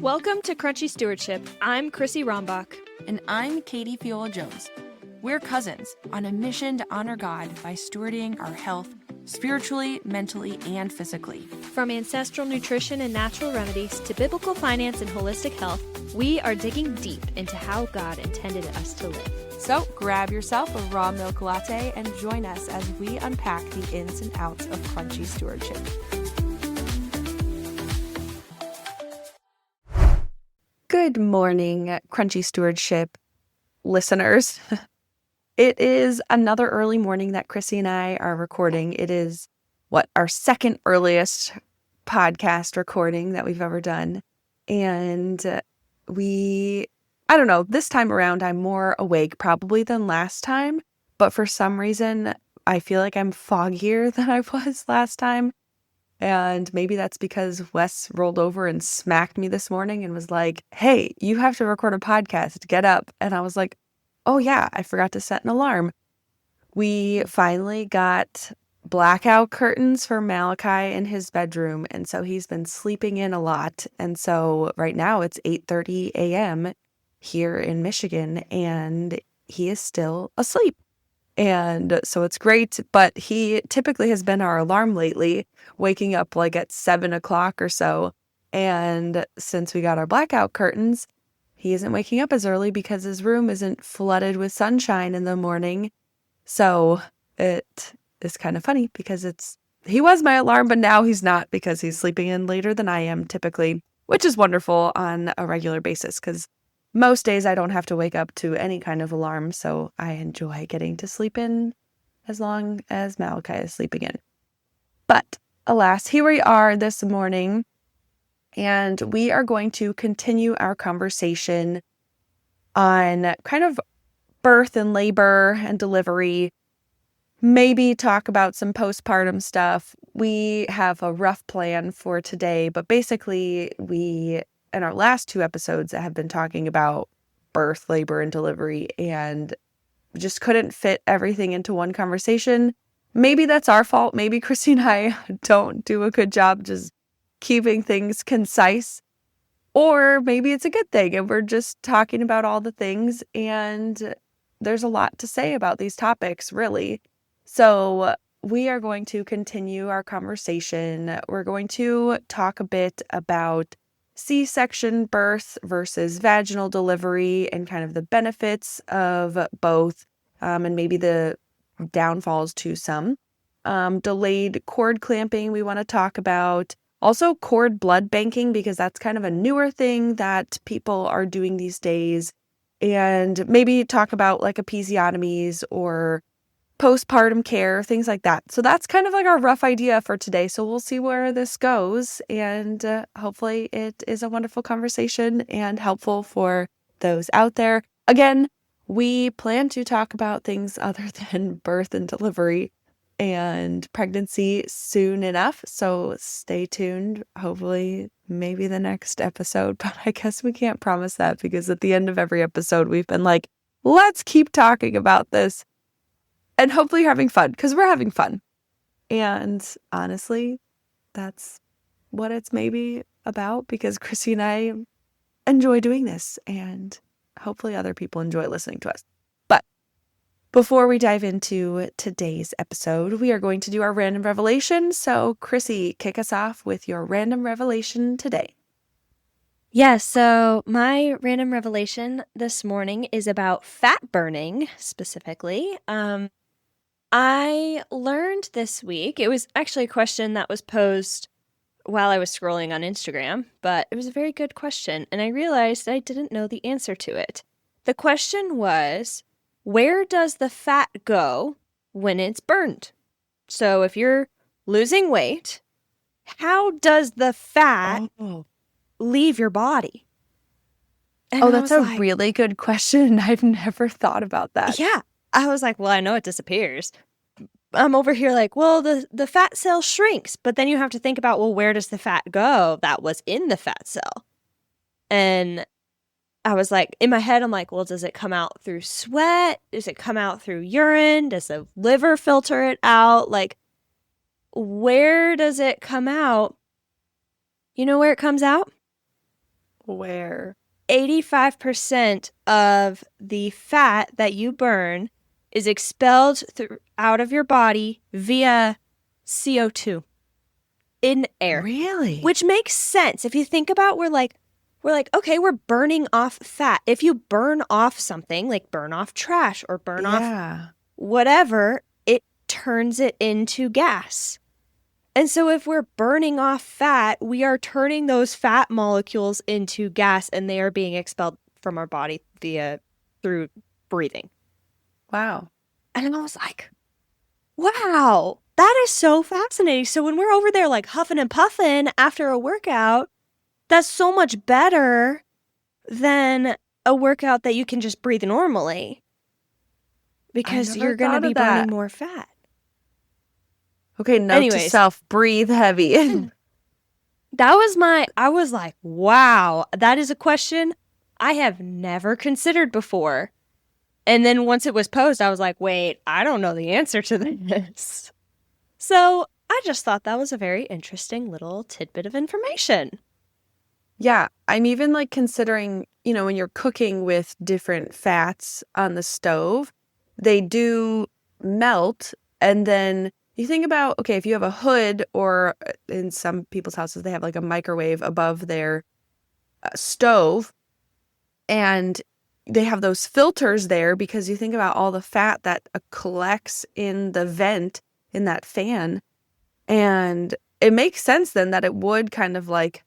Welcome to Crunchy Stewardship. I'm Chrissy Rombach. And I'm Katie Fiola-Jones. We're cousins on a mission to honor God by stewarding our health spiritually, mentally, and physically. From ancestral nutrition and natural remedies to biblical finance and holistic health, we are digging deep into how God intended us to live. So grab yourself a raw milk latte and join us as we unpack the ins and outs of Crunchy Stewardship. Good morning, Crunchy Stewardship listeners. It is another early morning that Chrissy and I are recording. It is our second earliest podcast recording that we've ever done. And I don't know, this time around I'm more awake probably than last time. But for some reason, I feel like I'm foggier than I was last time. And maybe that's because Wes rolled over and smacked me this morning and was like, hey, you have to record a podcast, get up. And I was like, oh yeah, I forgot to set an alarm. We finally got blackout curtains for Malachi in his bedroom. And so he's been sleeping in a lot. And so right now it's 8:30 a.m. here in Michigan and he is still asleep. And so it's great, but he typically has been our alarm lately, waking up like at 7 o'clock or so. And since we got our blackout curtains, he isn't waking up as early because his room isn't flooded with sunshine in the morning. So it is kind of funny because he was my alarm, but now he's not because he's sleeping in later than I am typically, which is wonderful on a regular basis because most days I don't have to wake up to any kind of alarm, so I enjoy getting to sleep in as long as Malachi is sleeping in. But alas, here we are this morning, and we are going to continue our conversation on kind of birth and labor and delivery, maybe talk about some postpartum stuff. We have a rough plan for today, but basically in our last two episodes have been talking about birth, labor, and delivery, and just couldn't fit everything into one conversation. Maybe that's our fault. Maybe Chrissy and I don't do a good job just keeping things concise. Or maybe it's a good thing and we're just talking about all the things and there's a lot to say about these topics, really. So we are going to continue our conversation. We're going to talk a bit about C-section birth versus vaginal delivery and kind of the benefits of both and maybe the downfalls to some. Delayed cord clamping we want to talk about. Also cord blood banking because that's kind of a newer thing that people are doing these days. And maybe talk about like episiotomies or postpartum care, things like that. So that's kind of like our rough idea for today. So we'll see where this goes. And hopefully it is a wonderful conversation and helpful for those out there. Again, we plan to talk about things other than birth and delivery and pregnancy soon enough. So stay tuned. Hopefully, maybe the next episode. But I guess we can't promise that because at the end of every episode, we've been like, let's keep talking about this. And hopefully you're having fun, because we're having fun. And honestly, that's what it's maybe about, because Chrissy and I enjoy doing this, and hopefully other people enjoy listening to us. But before we dive into today's episode, we are going to do our random revelation. So Chrissy, kick us off with your random revelation today. Yeah, so my random revelation this morning is about fat burning specifically. I learned this week, it was actually a question that was posed while I was scrolling on Instagram, but it was a very good question, and I realized I didn't know the answer to it. The question was, where does the fat go when it's burned? So if you're losing weight, how does the fat leave your body? And that's a really good question. I've never thought about that. Yeah. I was like, well, I know it disappears. I'm over here like, well, the fat cell shrinks, but then you have to think about, well, where does the fat go that was in the fat cell? And I was like, in my head, I'm like, well, does it come out through sweat? Does it come out through urine? Does the liver filter it out? Like, where does it come out? You know where it comes out? Where? 85% of the fat that you burn is expelled out of your body via CO2 in air, Really? which makes sense. If you think about, we're like, okay, we're burning off fat. If you burn off something, like burn off trash or burn off Yeah. whatever, it turns it into gas. And so if we're burning off fat, we are turning those fat molecules into gas and they are being expelled from our body through breathing. Wow. And I was like, wow, that is so fascinating. So when we're over there like huffing and puffing after a workout, that's so much better than a workout that you can just breathe normally I because never you're going to thought be of that. burning more fat. Okay, note to Anyways, self, breathe heavy. I was like, wow, that is a question I have never considered before. And then once it was posed, I was like, wait, I don't know the answer to this. So I just thought that was a very interesting little tidbit of information. Yeah, I'm even like considering, when you're cooking with different fats on the stove, they do melt. And then you think about, okay, if you have a hood or in some people's houses, they have like a microwave above their stove and they have those filters there because you think about all the fat that collects in the vent in that fan. And it makes sense then that it would kind of like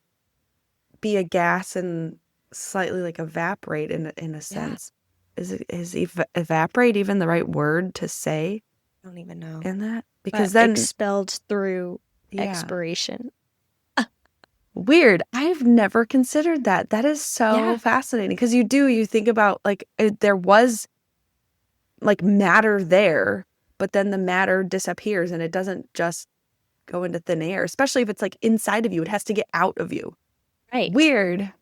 be a gas and slightly like evaporate in a Yeah, sense. Is evaporate even the right word to say I don't even know. in that? But Because then, expelled through yeah, expiration. weird. I've never considered that. That is so Yeah, fascinating because you think about like there was like matter there, but then the matter disappears and it doesn't just go into thin air, especially if it's like inside of you. It has to get out of you. right. Weird.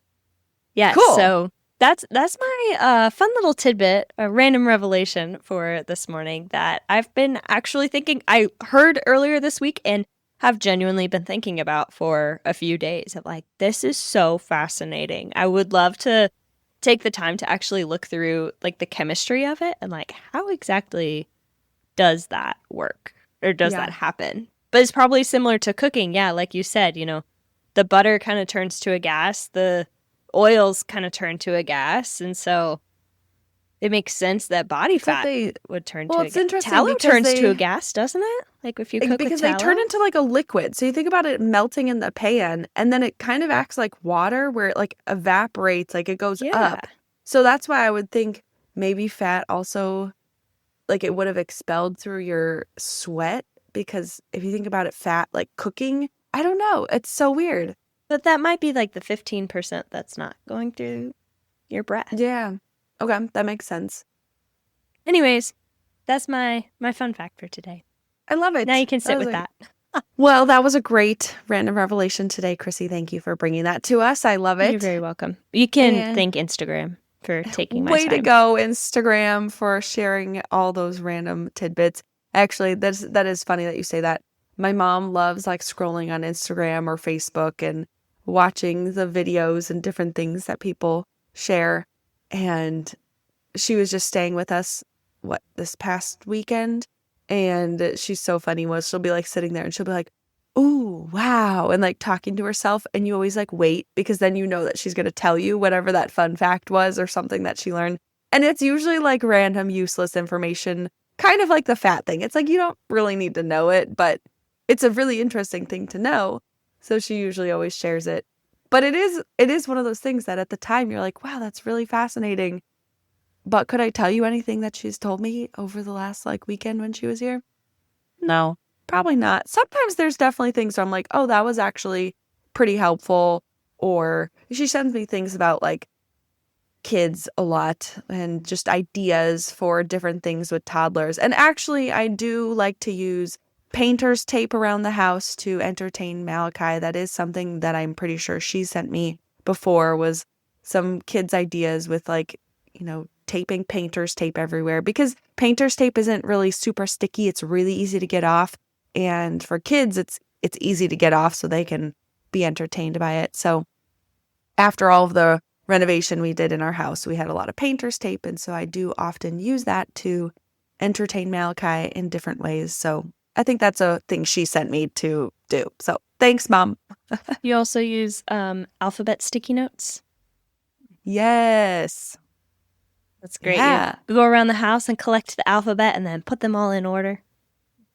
Yes, Cool. so that's my fun little tidbit, a random revelation for this morning that I've been actually thinking. I heard earlier this week and have genuinely been thinking about for a few days of like, this is so fascinating. I would love to take the time to actually look through like the chemistry of it and like how exactly does that work or does that Yeah. happen? But it's probably similar to cooking. Yeah, like you said, the butter kind of turns to a gas, the oils kind of turn to a gas. And so it makes sense that body It's like fat would turn well, to a it's gas. interesting Tallow because turns to a gas, doesn't it? Like if you cook with they turn tallow? into like a liquid. So you think about it melting in the pan and then it kind of acts like water where it like evaporates, like it goes Yeah, up. So that's why I would think maybe fat also like it would have expelled through your sweat because if you think about it, fat like cooking, I don't know. It's so weird. but that might be like the 15% that's not going through your breath. Yeah. Okay, that makes sense. Anyways, that's my fun fact for today. I love Now it. you can sit with that. Well, that was a great random revelation today, Chrissy. Thank you for bringing that to us. I love You're it. very welcome. You can And thank Instagram for taking my way to time. go, Instagram, for sharing all those random tidbits. Actually, that is funny that you say that. My mom loves like scrolling on Instagram or Facebook and watching the videos and different things that people share. And she was just staying with us this past weekend, and she's so funny. She'll be like sitting there and she'll be like, "Ooh, wow," and like talking to herself, and you always like wait because then you know that she's going to tell you whatever that fun fact was or something that she learned. And it's usually like random useless information, kind of like the fat thing. It's like you don't really need to know it, but it's a really interesting thing to know. So she usually always shares it. But it is one of those things that at the time you're like, "Wow, that's really fascinating." But could I tell you anything that she's told me over the last like weekend when she was here? No, probably not. Sometimes there's definitely things where I'm like, oh, that was actually pretty helpful. Or she sends me things about like kids a lot and just ideas for different things with toddlers. And actually, I do like to use painter's tape around the house to entertain Malachi. That is something that I'm pretty sure she sent me before, was some kids' ideas with like, taping painter's tape everywhere because painter's tape isn't really super sticky. It's really easy to get off. And for kids, it's easy to get off so they can be entertained by it. So after all of the renovation we did in our house, we had a lot of painter's tape. And so I do often use that to entertain Malachi in different ways. So I think that's a thing she sent me to do. So thanks, Mom. You also use alphabet sticky notes. Yes. That's great. You Yeah. go around the house and collect the alphabet and then put them all in order.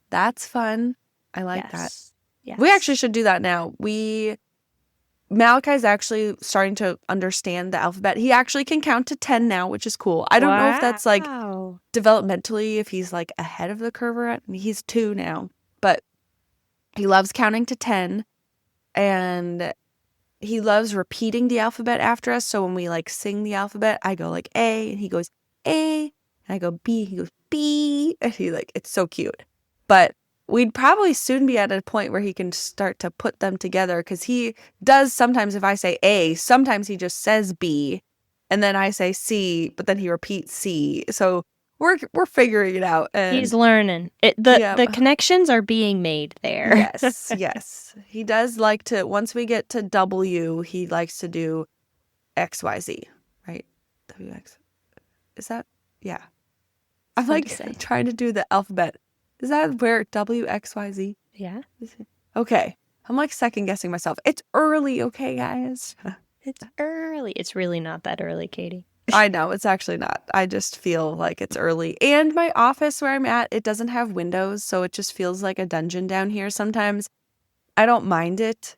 That's fun. I like that. Yes. We actually should do that now. Malachi's actually starting to understand the alphabet. He actually can count to 10 now, which is cool. I don't know if that's like developmentally, if he's like ahead of the curve or he's 2 now, but he loves counting to 10 and he loves repeating the alphabet after us. So when we like sing the alphabet, I go like A and he goes A, and I go B, he goes B, and it's so cute. But we'd probably soon be at a point where he can start to put them together because he does sometimes. If I say A, sometimes he just says B and then I say C, but then he repeats C. So we're figuring it out. And he's learning. The connections are being made there. Yes. He does like to, once we get to W, he likes to do XYZ, right? WX. Is that? Yeah. I'm trying to do the alphabet. Is that where WXYZ? Yeah. Okay. I'm second guessing myself. It's early, okay, guys? It's early. It's really not that early, Katie. I know, it's actually not. I just feel like it's early. And my office where I'm at, it doesn't have windows, so it just feels like a dungeon down here sometimes. I don't mind it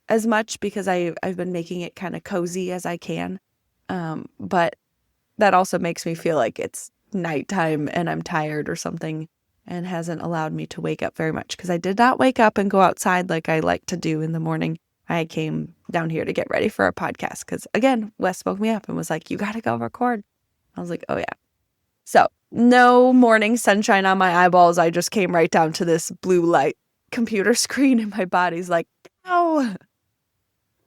as much because I've been making it kind of cozy as I can. But that also makes me feel like it's nighttime and I'm tired or something and hasn't allowed me to wake up very much because I did not wake up and go outside like I like to do in the morning. I came down here to get ready for our podcast because, again, Wes woke me up and was like, you got to go record. I was like, oh, yeah. So no morning sunshine on my eyeballs. I just came right down to this blue light computer screen and my body's like, no.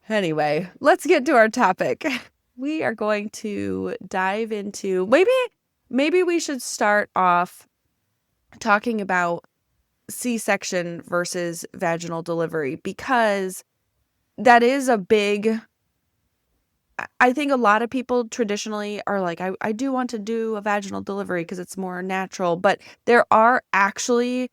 Anyway, let's get to our topic. We are going to dive into, maybe we should start off talking about C-section versus vaginal delivery because that is a big, I think a lot of people traditionally are like, I do want to do a vaginal delivery because it's more natural, but there are actually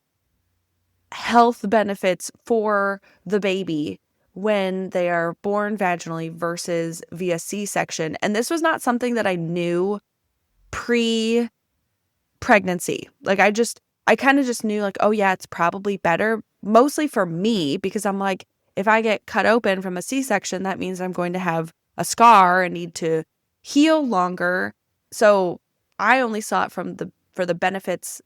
health benefits for the baby when they are born vaginally versus via C-section. And this was not something that I knew pre-pregnancy. I kind of just knew oh yeah, it's probably better, mostly for me, because I'm like, if I get cut open from a C-section, that means I'm going to have a scar and need to heal longer. So I only saw it for the benefits,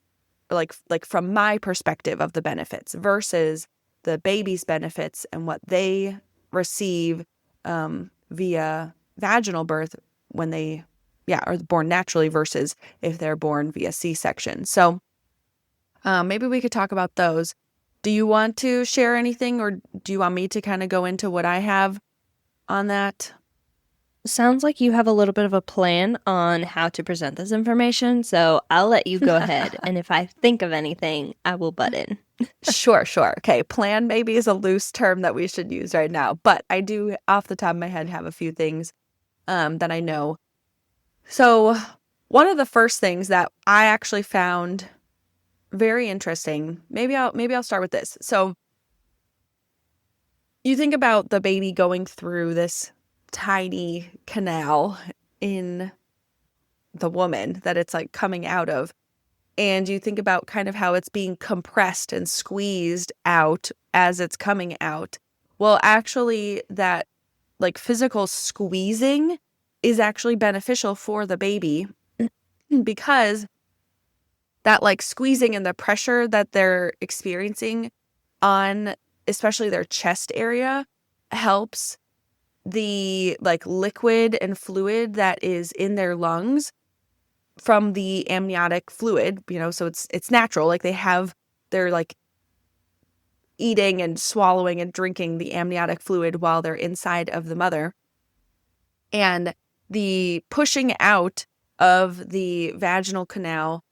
like from my perspective of the benefits versus the baby's benefits and what they receive via vaginal birth when they are born naturally versus if they're born via C-section. So maybe we could talk about those. Do you want to share anything or do you want me to kind of go into what I have on that? Sounds like you have a little bit of a plan on how to present this information, so I'll let you go ahead. And if I think of anything, I will butt in. Sure. Okay, plan maybe is a loose term that we should use right now, but I do, off the top of my head, have a few things that I know. So one of the first things that I actually found very interesting, maybe I'll start with this. So you think about the baby going through this tiny canal in the woman that it's coming out of. And you think about kind of how it's being compressed and squeezed out as it's coming out. Well, actually that physical squeezing is actually beneficial for the baby because that squeezing and the pressure that they're experiencing on especially their chest area helps the liquid and fluid that is in their lungs from the amniotic fluid, so it's natural. They're eating and swallowing and drinking the amniotic fluid while they're inside of the mother. And the pushing out of the vaginal canal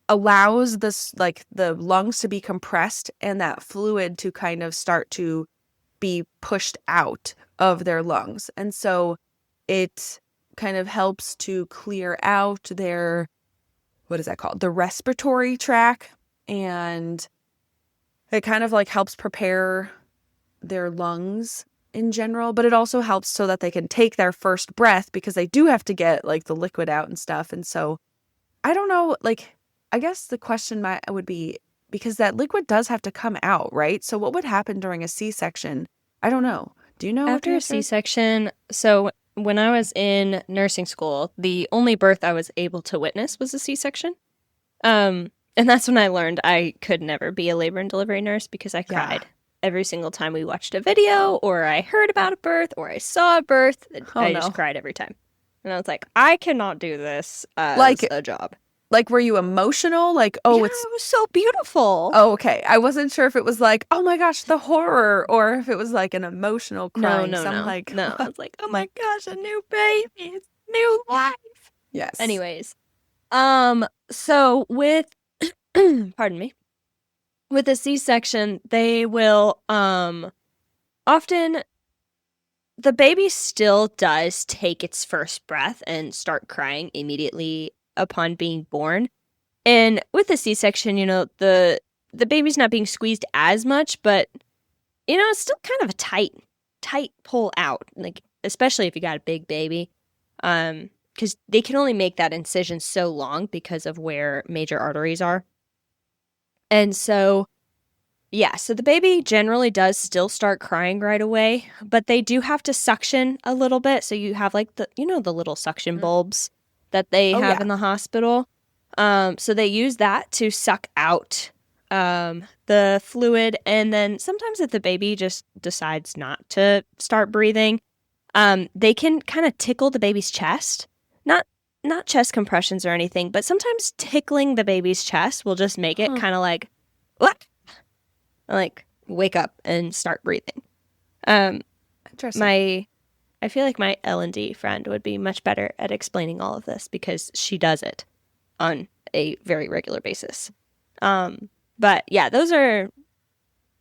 allows the lungs to be compressed and that fluid to kind of start to be pushed out of their lungs. And so it kind of helps to clear out their, what is that called? The respiratory tract. And it kind of like helps prepare their lungs in general, but it also helps so that they can take their first breath, because they do have to get like the liquid out and stuff. And so I don't know, like, I guess the question would be, because that liquid does have to come out, right? So what would happen during a C-section? I don't know. Do you know what the After a answer is? C-section, so when I was in nursing school, the only birth I was able to witness was a C-section. And that's when I learned I could never be a labor and delivery nurse because I Yeah. cried every single time we watched a video or I heard about a birth or I saw a birth. Oh I just no. cried every time. And I was like, I cannot do this as Like, a job. were you emotional? Like, Yeah, oh, it's, it was so beautiful. oh, okay. I wasn't sure if it was like, oh my gosh, the horror, or if it was like an emotional No, crying. no, So I'm no, like, no. I was like, oh my gosh, a new baby, it's new life. yes. Anyways, so with, pardon me, with a C-section, they will, often the baby still does take its first breath and start crying immediately upon being born. And with a C-section, the baby's not being squeezed as much, but it's still kind of a tight pull out. Like especially if you got a big baby. Because they can only make that incision so long because of where major arteries are. And so yeah, so the baby generally does still start crying right away, but they do have to suction a little bit. So you have like the little suction Mm. bulbs that they Oh have yeah. in the hospital. So they use that to suck out the fluid. And then sometimes if the baby just decides not to start breathing, they can kind of tickle the baby's chest. Not not chest compressions or anything, but sometimes tickling the baby's chest will just make it Huh. kind of like, what? Like wake up and start breathing. Um, Interesting. my I feel like my L&D friend would be much better at explaining all of this because she does it on a very regular basis. But yeah, those are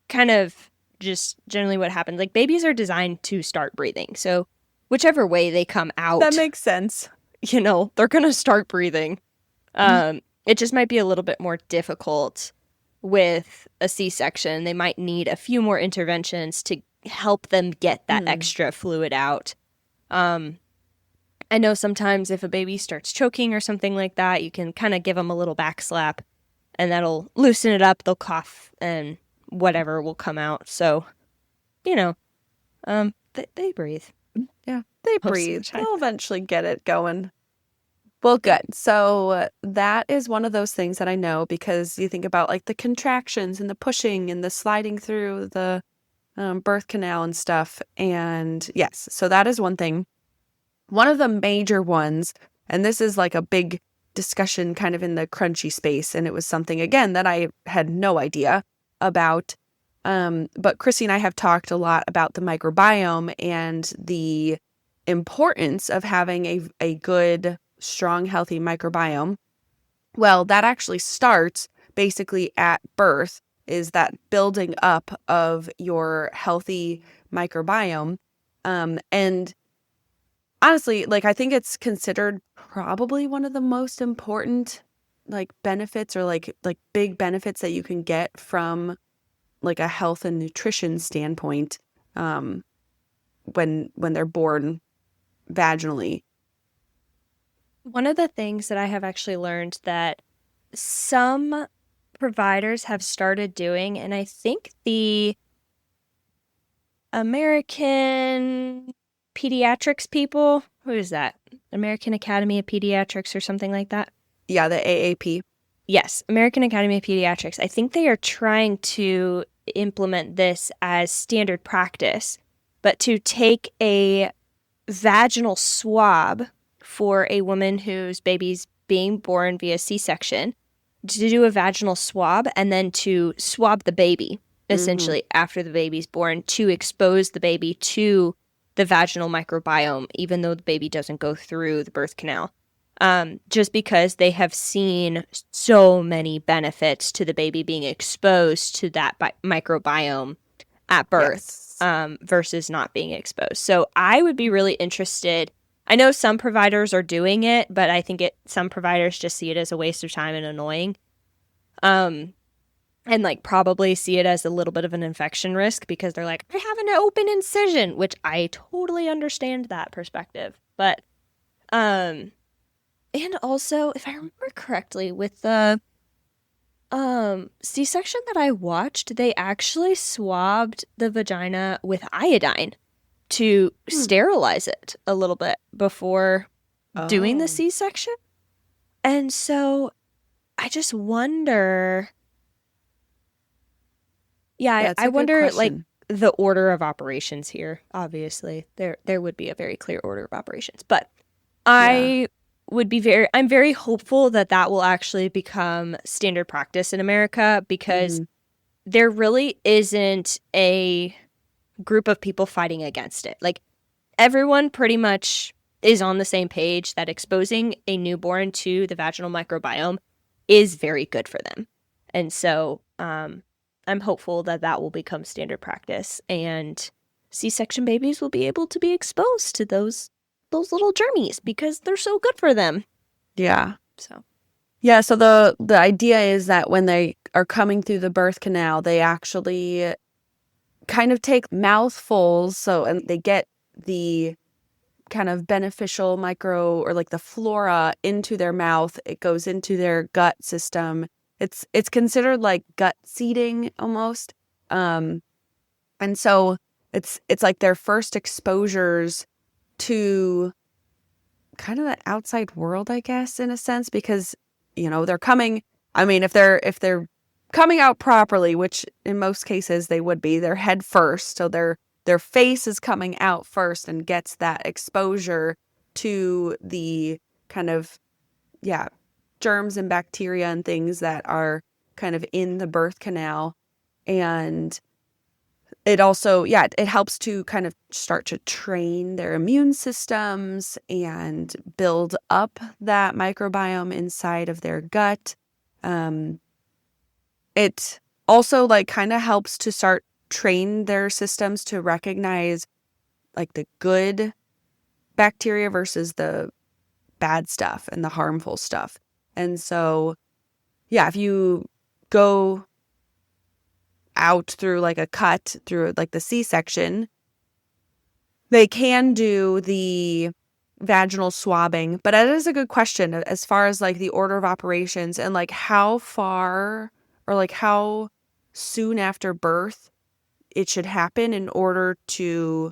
kind of just generally what happens. Like babies are designed to start breathing. So whichever way they come That out, makes sense. they're going to start breathing. Mm. It just might be a little bit more difficult with a C-section. They might need a few more interventions to help them get that Mm. extra fluid out. I know sometimes if a baby starts choking or something like that, you can kind of give them a little back slap and that'll loosen it up. They'll cough and whatever will come out. So, you know, they breathe Yeah, they most of the breathe. time. They'll eventually get it going. Well, Yeah. good. So that is one of those things that I know, because you think about like the contractions and the pushing and the sliding through the birth canal and stuff. And yes, so that is one thing. One of the major ones, and this is like a big discussion kind of in the crunchy space, and it was something, again, that I had no idea about. But Chrissy and I have talked a lot about the microbiome and the importance of having a good, strong, healthy microbiome. Well, that actually starts basically at birth, is that building up of your healthy microbiome. And honestly, like, I think it's considered probably one of the most important like benefits, or like big benefits that you can get from like a health and nutrition standpoint, um when they're born vaginally. One of the things that I have actually learned that some providers have started doing, and I think the American Pediatrics people, who is that? American Academy of Pediatrics or something like that? Yeah, the AAP. Yes, American Academy of Pediatrics. I think they are trying to implement this as standard practice, but to take a vaginal swab for a woman whose baby's being born via C-section, to do a vaginal swab and then to swab the baby Mm-hmm. essentially after the baby's born to expose the baby to the vaginal microbiome, even though the baby doesn't go through the birth canal. Just because they have seen so many benefits to the baby being exposed to that microbiome at birth. Yes. versus not being exposed. So I would be really interested. I know some providers are doing it, but I think some providers just see it as a waste of time and annoying. And like probably see it as a little bit of an infection risk because they're like, I have an open incision, which I totally understand that perspective. But and also, if I remember correctly, with the C-section that I watched, they actually swabbed the vagina with iodine to sterilize it a little bit before doing the Oh, C-section. And so I just wonder, yeah, yeah, it's I a good wonder like question. the order of operations here. Obviously, there would be a very clear order of operations, but Yeah. I'm very hopeful that that will actually become standard practice in America because Hmm. there really isn't a group of people fighting against it. Like everyone pretty much is on the same page that exposing a newborn to the vaginal microbiome is very good for them. And so I'm hopeful that that will become standard practice and C-section babies will be able to be exposed to those little germies because they're so good for them. Yeah. So, Yeah, so the idea is that when they are coming through the birth canal, they actually kind of take mouthfuls, and they get the kind of beneficial micro or like the flora into their mouth. It goes into their gut system. It's considered like gut seeding almost. Um, and so it's like their first exposures to kind of the outside world, I guess, in a sense, because they're coming. I mean, if they're coming out properly, which in most cases they would be, they're head first, so their face is coming out first and gets that exposure to the kind of, yeah, germs and bacteria and things that are kind of in the birth canal. And it also, yeah, it helps to kind of start to train their immune systems and build up that microbiome inside of their gut. Um, it also like kind of helps to start train their systems to recognize like the good bacteria versus the bad stuff and the harmful stuff. And so, yeah, if you go out through like a cut through like the C-section, they can do the vaginal swabbing, but that is a good question as far as like the order of operations and like how far or like how soon after birth it should happen in order to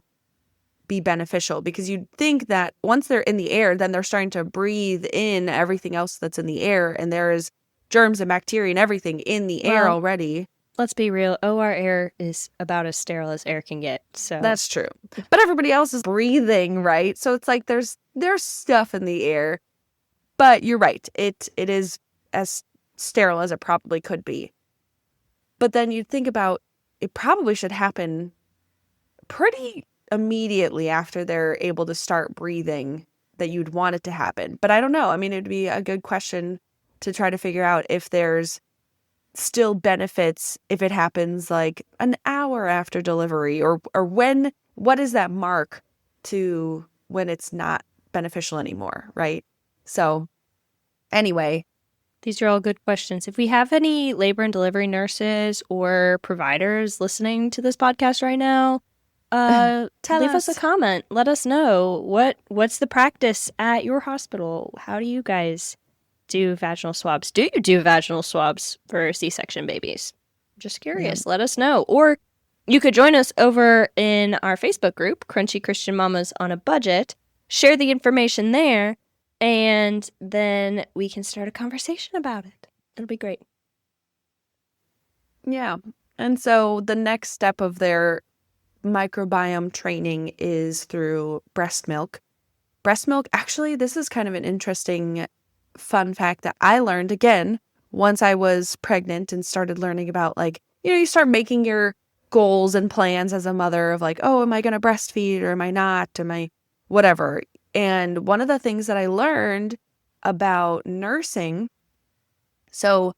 be beneficial. Because you'd think that once they're in the air, then they're starting to breathe in everything else that's in the air, and there is germs and bacteria and everything in the air well, already. let's be real. OR air is about as sterile as air can get. So, That's true. But everybody else is breathing, right? So it's like there's stuff in the air. But you're right. It is as sterile as it probably could be. But then you think about it probably should happen pretty immediately after they're able to start breathing that you'd want it to happen. But I don't know. I mean, it'd be a good question to try to figure out if there's still benefits if it happens like an hour after delivery or what is that mark to when it's not beneficial anymore, right? So anyway, these are all good questions. If we have any labor and delivery nurses or providers listening to this podcast right now, tell leave us a us. comment. Let us know what's the practice at your hospital. How do you guys do vaginal swabs? Do you do vaginal swabs for C-section babies? Just Yeah. curious. Let us know. Or you could join us over in our Facebook group, Crunchy Christian Mamas on a Budget. Share the information there, and then we can start a conversation about it. It'll be great. Yeah. And so the next step of their microbiome training is through breast milk. Breast milk, actually, this is kind of an interesting fun fact that I learned again once I was pregnant and started learning about like, you start making your goals and plans as a mother of like, oh, am I going to breastfeed or am I not? Am I whatever? And one of the things that I learned about nursing, so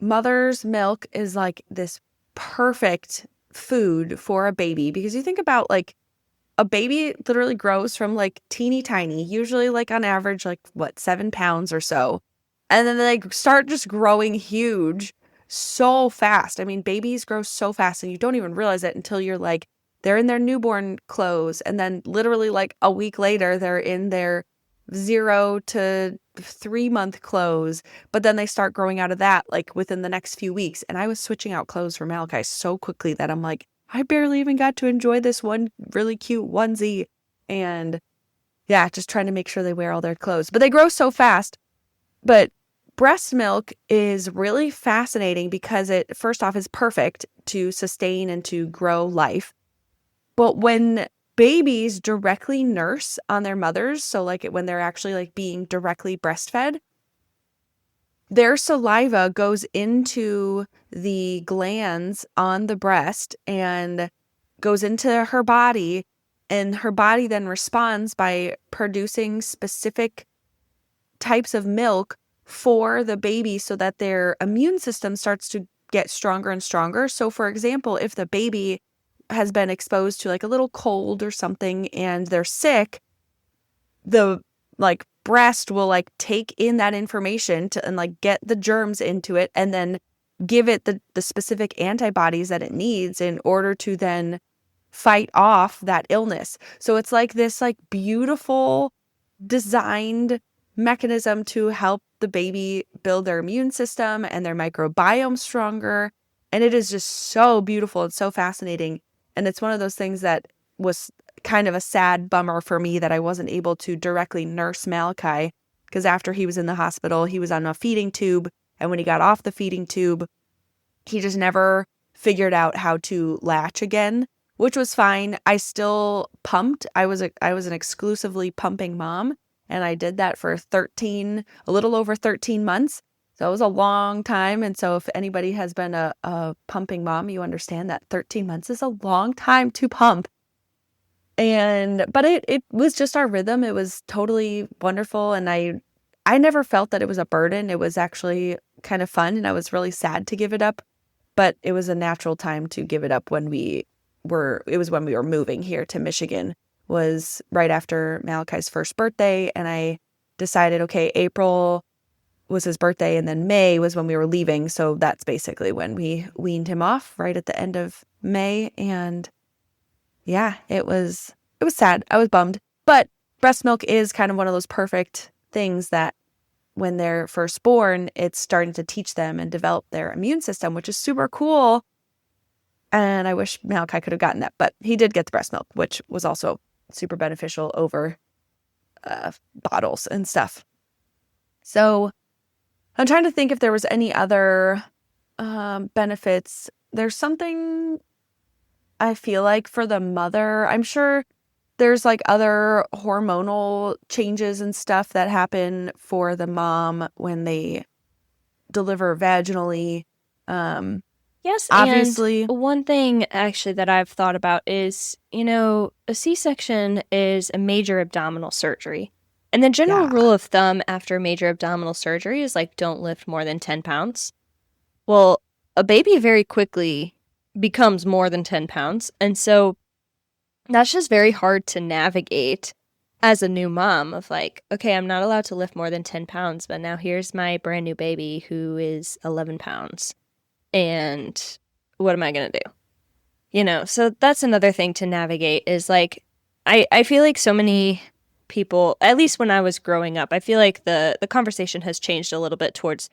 mother's milk is like this perfect food for a baby, because you think about like a baby literally grows from like teeny tiny, usually like on average, like what, 7 pounds or so. And then they like start just growing huge so fast. I mean, babies grow so fast and you don't even realize it until you're like, they're in their newborn clothes. And then literally like a week later, they're in their 0 to 3 month clothes. But then they start growing out of that like within the next few weeks. And I was switching out clothes for Malachi so quickly that I'm like, I barely even got to enjoy this one really cute onesie. And yeah, just trying to make sure they wear all their clothes. But they grow so fast. But breast milk is really fascinating because it, first off, is perfect to sustain and to grow life. But when babies directly nurse on their mothers, so like when they're actually like being directly breastfed, their saliva goes into the glands on the breast and goes into her body, and her body then responds by producing specific types of milk for the baby so that their immune system starts to get stronger and stronger. So for example, if the baby has been exposed to like a little cold or something and they're sick, the like breast will like take in that information to and like get the germs into it and then give it the specific antibodies that it needs in order to then fight off that illness. So it's like this like beautiful designed mechanism to help the baby build their immune system and their microbiome stronger. And it is just so beautiful and so fascinating. And it's one of those things that was kind of a sad bummer for me that I wasn't able to directly nurse Malachi, because after he was in the hospital, he was on a feeding tube. And when he got off the feeding tube, he just never figured out how to latch again, which was fine. I still pumped. I was an exclusively pumping mom, and I did that for a little over 13 months. So it was a long time. And so if anybody has been a pumping mom, you understand that 13 months is a long time to pump. But it was just our rhythm. It was totally wonderful. And I never felt that it was a burden. It was actually kind of fun. And I was really sad to give it up, but it was a natural time to give it up when it was when we were moving here to Michigan, was right after Malachi's first birthday. And I decided, okay, April was his birthday and then May was when we were leaving. So that's basically when we weaned him off, right at the end of May. And yeah, it was sad. I was bummed, but breast milk is kind of one of those perfect things that when they're first born, it's starting to teach them and develop their immune system, which is super cool. And I wish Malachi could have gotten that, but he did get the breast milk, which was also super beneficial over bottles and stuff. So I'm trying to think if there was any other benefits. There's something I feel like for the mother. I'm sure there's like other hormonal changes and stuff that happen for the mom when they deliver vaginally. Yes, and Obviously, one thing actually that I've thought about is, a C-section is a major abdominal surgery. And the general yeah. rule of thumb after a major abdominal surgery is like don't lift more than 10 pounds. Well, a baby very quickly becomes more than 10 pounds. And so that's just very hard to navigate as a new mom of like, okay, I'm not allowed to lift more than 10 pounds, but now here's my brand new baby who is 11 pounds. And what am I going to do? So that's another thing to navigate is like, I feel like so many people, at least when I was growing up, I feel like the conversation has changed a little bit towards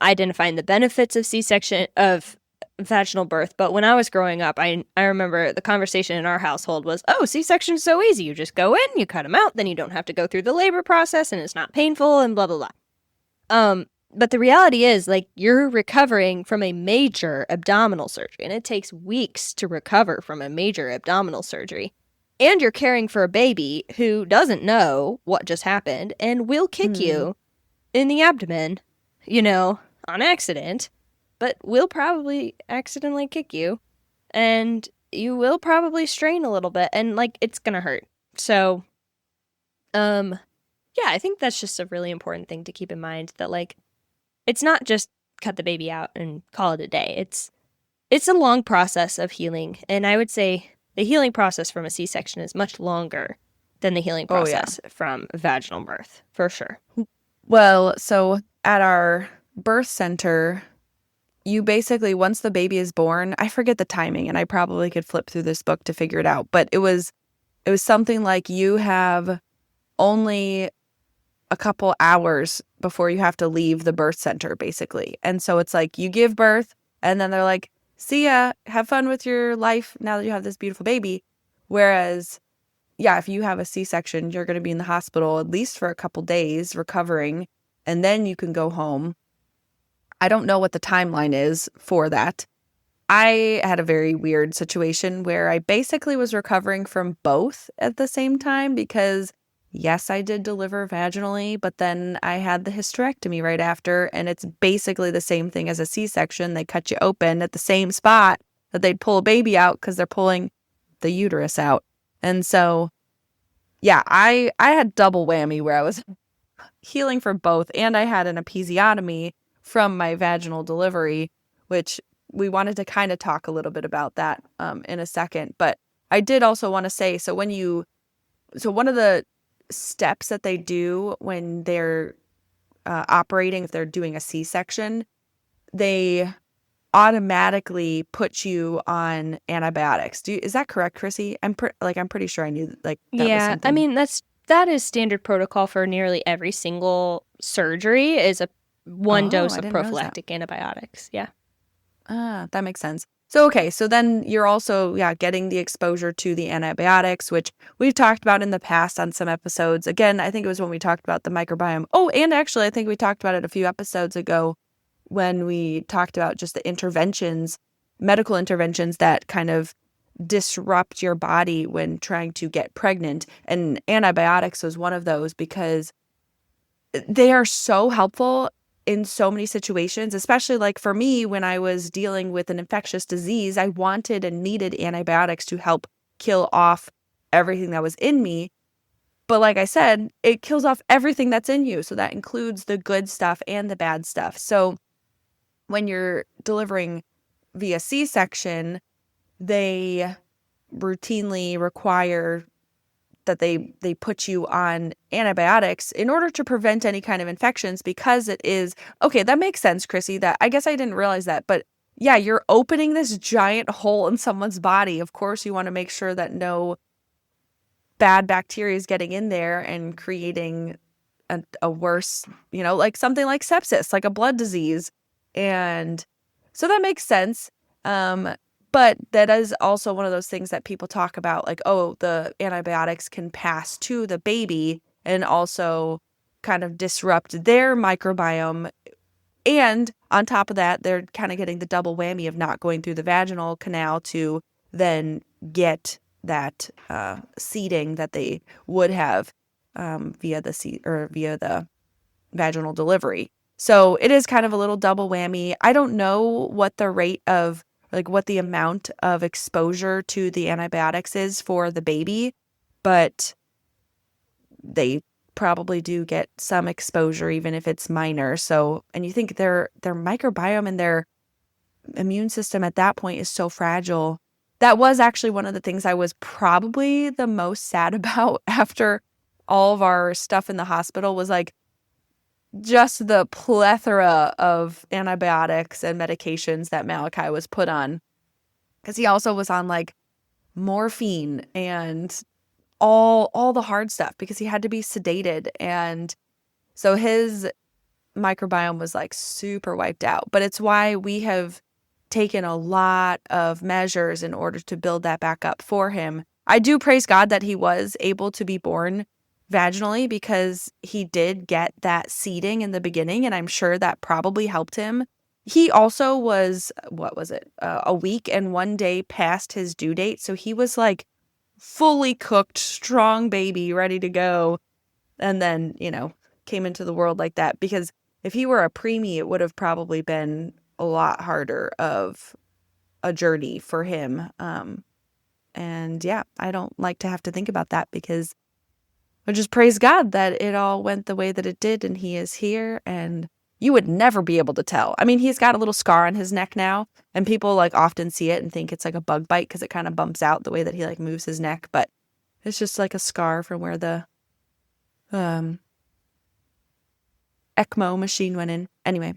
identifying the benefits of C-section, of vaginal birth. But when I was growing up, I remember the conversation in our household was, oh, C-section is so easy. You just go in, you cut them out, then you don't have to go through the labor process and it's not painful and blah, blah, blah. But the reality is, like, you're recovering from a major abdominal surgery, and it takes weeks to recover from a major abdominal surgery. And you're caring for a baby who doesn't know what just happened and will kick Mm. you in the abdomen, on accident, but will probably accidentally kick you, and you will probably strain a little bit, and, like, it's gonna hurt. So, yeah, I think that's just a really important thing to keep in mind that, like, it's not just cut the baby out and call it a day. It's a long process of healing, and I would say the healing process from a C-section is much longer than the healing Oh, yeah. process from vaginal birth, for sure. Well, so at our birth center, you basically, once the baby is born, I forget the timing, and I probably could flip through this book to figure it out, but it was something like you have only a couple hours before you have to leave the birth center, basically. And so it's like you give birth, and then they're like, see ya, have fun with your life now that you have this beautiful baby. Whereas, yeah, if you have a C-section, you're going to be in the hospital at least for a couple days recovering, and then you can go home. I don't know what the timeline is for that. I had a very weird situation where I basically was recovering from both at the same time because, yes, I did deliver vaginally, but then I had the hysterectomy right after, and it's basically the same thing as a C-section. They cut you open at the same spot that they'd pull a baby out because they're pulling the uterus out. And so, yeah, I had double whammy where I was healing for both, and I had an episiotomy from my vaginal delivery, which we wanted to kind of talk a little bit about that in a second. But I did also want to say, so one of the steps that they do when they're operating, if they're doing a C-section, they automatically put you on antibiotics. Is that correct, Chrissy? I'm pretty sure I knew like that was Yeah, I something. mean that is standard protocol for nearly every single surgery is a one Oh, dose I of didn't realize that. prophylactic antibiotics. Yeah. Ah, that makes sense. So, okay, so then you're also, yeah, getting the exposure to the antibiotics, which we've talked about in the past on some episodes. Again, I think it was when we talked about the microbiome. Oh, and actually, I think we talked about it a few episodes ago when we talked about just the interventions, medical interventions that kind of disrupt your body when trying to get pregnant. And antibiotics was one of those because they are so helpful in so many situations, especially like for me, when I was dealing with an infectious disease, I wanted and needed antibiotics to help kill off everything that was in me. But like I said, it kills off everything that's in you. So that includes the good stuff and the bad stuff. So when you're delivering via C-section, they routinely require that they put you on antibiotics in order to prevent any kind of infections because it is okay. That makes sense, Chrissy. That I guess I didn't realize that, but yeah, you're opening this giant hole in someone's body. Of course, you want to make sure that no bad bacteria is getting in there and creating a worse, like something like sepsis, like a blood disease. And so that makes sense. But that is also one of those things that people talk about, like, oh, the antibiotics can pass to the baby and also kind of disrupt their microbiome. And on top of that, they're kind of getting the double whammy of not going through the vaginal canal to then get that seeding that they would have via the vaginal delivery. So it is kind of a little double whammy. I don't know what the rate of like what the amount of exposure to the antibiotics is for the baby, but they probably do get some exposure even if it's minor. So, and you think their microbiome and their immune system at that point is so fragile. That was actually one of the things I was probably the most sad about after all of our stuff in the hospital was like just the plethora of antibiotics and medications that Malachi was put on. Because he also was on like morphine and all the hard stuff because he had to be sedated. And so his microbiome was like super wiped out. But it's why we have taken a lot of measures in order to build that back up for him. I do praise God that he was able to be born vaginally because he did get that seeding in the beginning, and I'm sure that probably helped him. He also was, what was it, a week and 1 day past his due date. So he was like fully cooked, strong baby, ready to go. And then, came into the world like that. Because if he were a preemie, it would have probably been a lot harder of a journey for him. And yeah, I don't like to have to think about that because I just praise God that it all went the way that it did and he is here and you would never be able to tell. I mean, he's got a little scar on his neck now, and people like often see it and think it's like a bug bite because it kind of bumps out the way that he like moves his neck, but it's just like a scar from where the um ECMO machine went in. Anyway,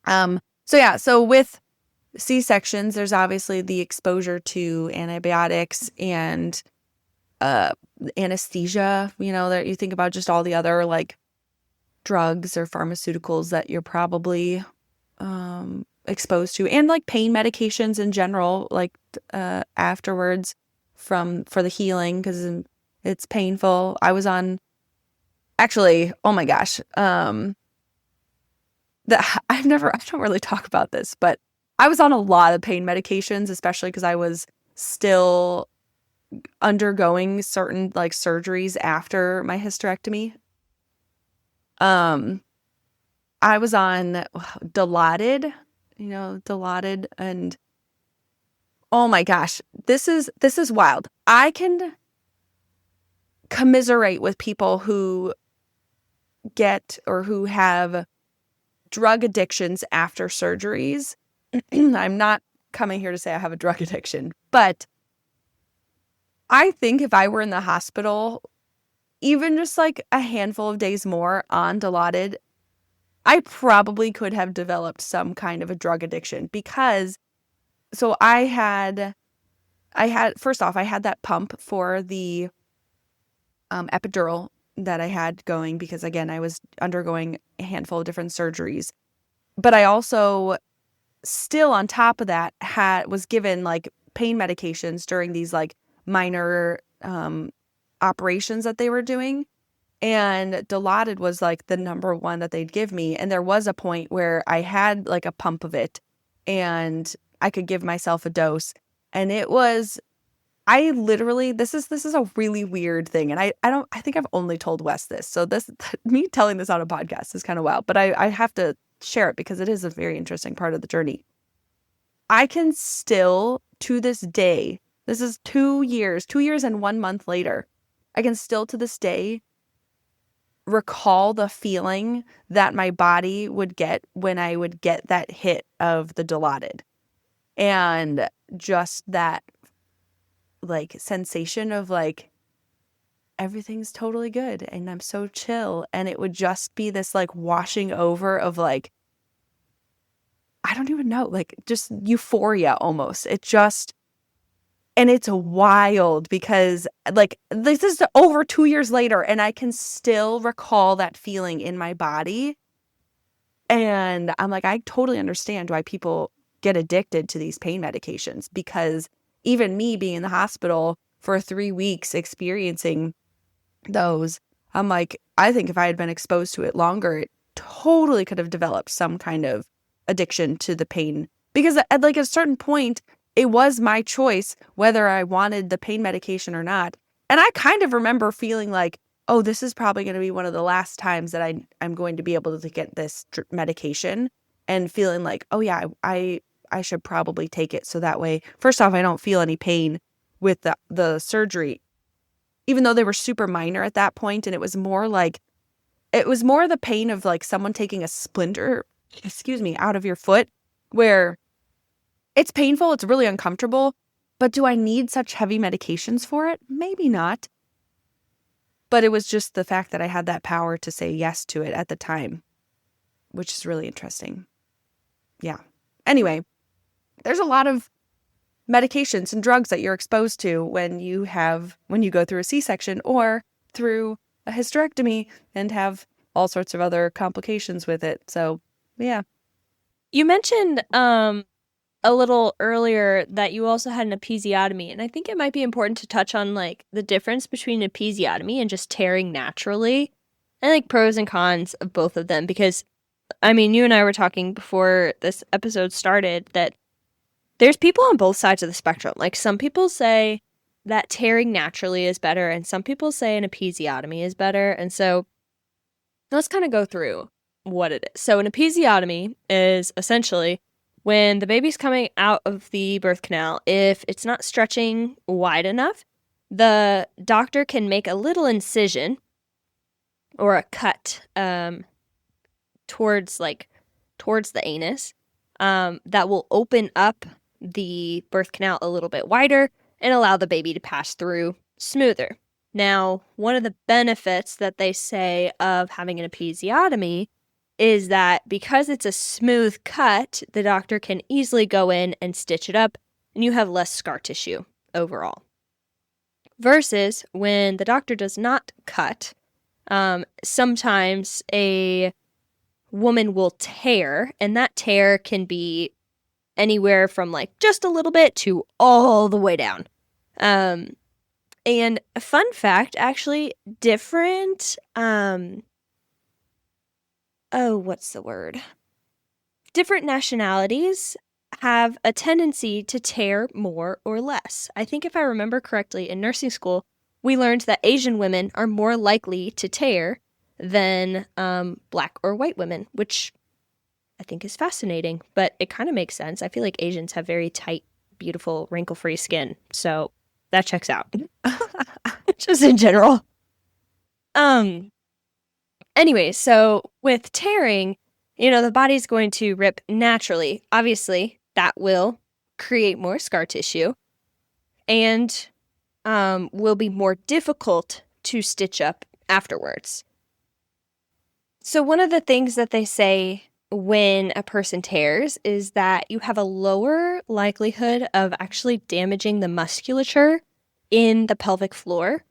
so with C-sections, there's obviously the exposure to antibiotics and anesthesia, that you think about just all the other like drugs or pharmaceuticals that you're probably exposed to, and like pain medications in general, like afterwards for the healing, because it's painful. I was on, actually, oh my gosh, I don't really talk about this, but I was on a lot of pain medications, especially because I was still undergoing certain like surgeries after my hysterectomy. I was on Dilaudid, Dilaudid, and oh my gosh, this is wild. I can commiserate with people who get or who have drug addictions after surgeries. I'm not coming here to say I have a drug addiction, but I think if I were in the hospital, even just like a handful of days more on Dilaudid, I probably could have developed some kind of a drug addiction because so first off, I had that pump for the epidural that I had going because, again, I was undergoing a handful of different surgeries. But I also still on top of that was given like pain medications during these like minor operations that they were doing. And Dilaudid was like the number one that they'd give me. And there was a point where I had like a pump of it and I could give myself a dose. And it was, I literally, this is a really weird thing. And I think I've only told Wes this. So me telling this on a podcast is kind of wild, but I have to share it because it is a very interesting part of the journey. I can still, to this day, this is 2 years and 1 month later, I can still to this day recall the feeling that my body would get when I would get that hit of the Dilaudid. And just that like sensation of like everything's totally good and I'm so chill. And it would just be this like washing over of like, I don't even know, like just euphoria almost. And it's wild because like this is over 2 years later and I can still recall that feeling in my body. And I'm like, I totally understand why people get addicted to these pain medications, because even me being in the hospital for 3 weeks experiencing those, I'm like, I think if I had been exposed to it longer, it totally could have developed some kind of addiction to the pain. Because at like a certain point, it was my choice whether I wanted the pain medication or not. And I kind of remember feeling like, oh, this is probably going to be one of the last times that I'm going to be able to get this medication, and feeling like, oh yeah, I should probably take it. So that way, first off, I don't feel any pain with the surgery, even though they were super minor at that point. And it was more the pain of like someone taking a splinter, out of your foot, where it's painful, it's really uncomfortable, but do I need such heavy medications for it? Maybe not. But it was just the fact that I had that power to say yes to it at the time, which is really interesting. Yeah. Anyway, there's a lot of medications and drugs that you're exposed to when you go through a C-section or through a hysterectomy and have all sorts of other complications with it. So, yeah. You mentioned a little earlier that you also had an episiotomy, and I think it might be important to touch on like the difference between an episiotomy and just tearing naturally, and like pros and cons of both of them. Because I mean, you and I were talking before this episode started that there's people on both sides of the spectrum. Like some people say that tearing naturally is better, and some people say an episiotomy is better. And so let's kind of go through what it is. So an episiotomy is essentially when the baby's coming out of the birth canal, if it's not stretching wide enough, the doctor can make a little incision or a cut towards the anus, that will open up the birth canal a little bit wider and allow the baby to pass through smoother. Now, one of the benefits that they say of having an episiotomy is that because it's a smooth cut, the doctor can easily go in and stitch it up, and you have less scar tissue overall. Versus when the doctor does not cut, sometimes a woman will tear, and that tear can be anywhere from like just a little bit to all the way down. And a fun fact, actually, different, what's the word? Different nationalities have a tendency to tear more or less. I think if I remember correctly, in nursing school, we learned that Asian women are more likely to tear than black or white women, which I think is fascinating, but it kind of makes sense. I feel like Asians have very tight, beautiful, wrinkle-free skin, so that checks out. Just in general. Anyway, so with tearing, the body's going to rip naturally. Obviously, that will create more scar tissue and will be more difficult to stitch up afterwards. So one of the things that they say when a person tears is that you have a lower likelihood of actually damaging the musculature in the pelvic floor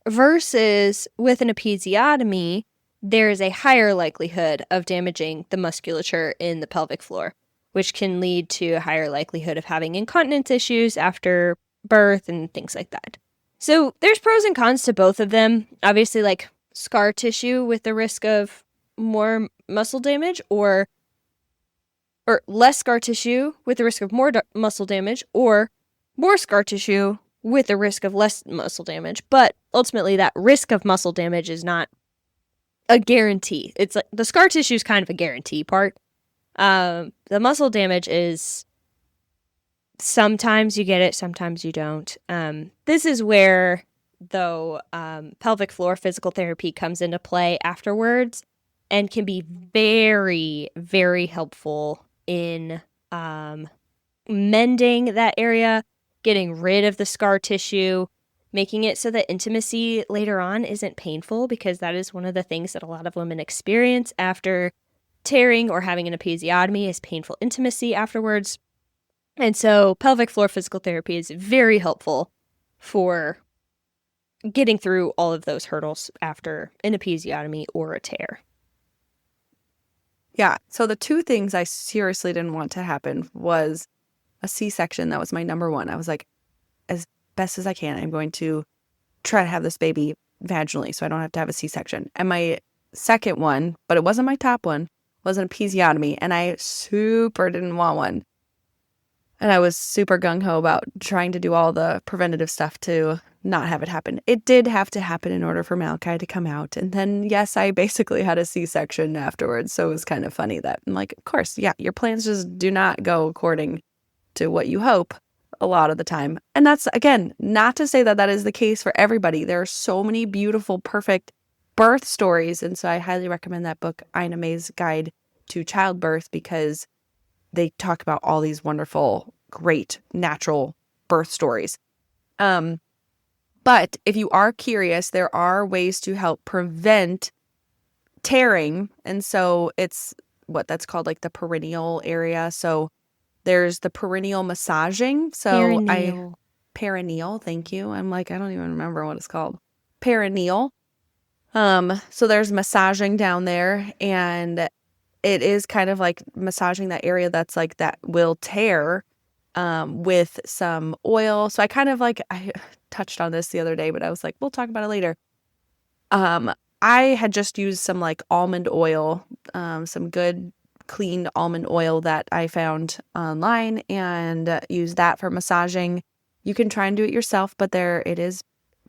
versus with an episiotomy, there is a higher likelihood of damaging the musculature in the pelvic floor, which can lead to a higher likelihood of having incontinence issues after birth and things like that. So there's pros and cons to both of them. Obviously, like scar tissue with the risk of more muscle damage or less scar tissue with the risk of more muscle damage or more scar tissue with the risk of less muscle damage. But ultimately, that risk of muscle damage is not a guarantee. It's like the scar tissue is kind of a guarantee part. The muscle damage is sometimes you get it, sometimes you don't. This is where, though, pelvic floor physical therapy comes into play afterwards and can be very, very helpful in mending that area, getting rid of the scar tissue, making it so that intimacy later on isn't painful, because that is one of the things that a lot of women experience after tearing or having an episiotomy is painful intimacy afterwards. And so pelvic floor physical therapy is very helpful for getting through all of those hurdles after an episiotomy or a tear. Yeah. So the two things I seriously didn't want to happen was a C-section. That was my number one. I was like, as best as I can, I'm going to try to have this baby vaginally so I don't have to have a C-section. And my second one, but it wasn't my top one, was an episiotomy. And I super didn't want one. And I was super gung-ho about trying to do all the preventative stuff to not have it happen. It did have to happen in order for Malachi to come out. And then, yes, I basically had a C-section afterwards. So it was kind of funny that I'm like, of course, yeah, your plans just do not go according to what you hope a lot of the time. And that's, again, not to say that that is the case for everybody. There are so many beautiful, perfect birth stories. And so I highly recommend that book, Ina May's Guide to Childbirth, because they talk about all these wonderful, great, natural birth stories. But if you are curious, there are ways to help prevent tearing. And so it's what that's called, like the perineal area. So there's the perineal massaging. Perineal, thank you. I'm like, I don't even remember what it's called. Perineal. So there's massaging down there, and it is kind of like massaging that area that's like that will tear with some oil. So I touched on this the other day, but I was like, we'll talk about it later. I had just used some like almond oil, some good clean almond oil that I found online, and use that for massaging. You can try and do it yourself, but it is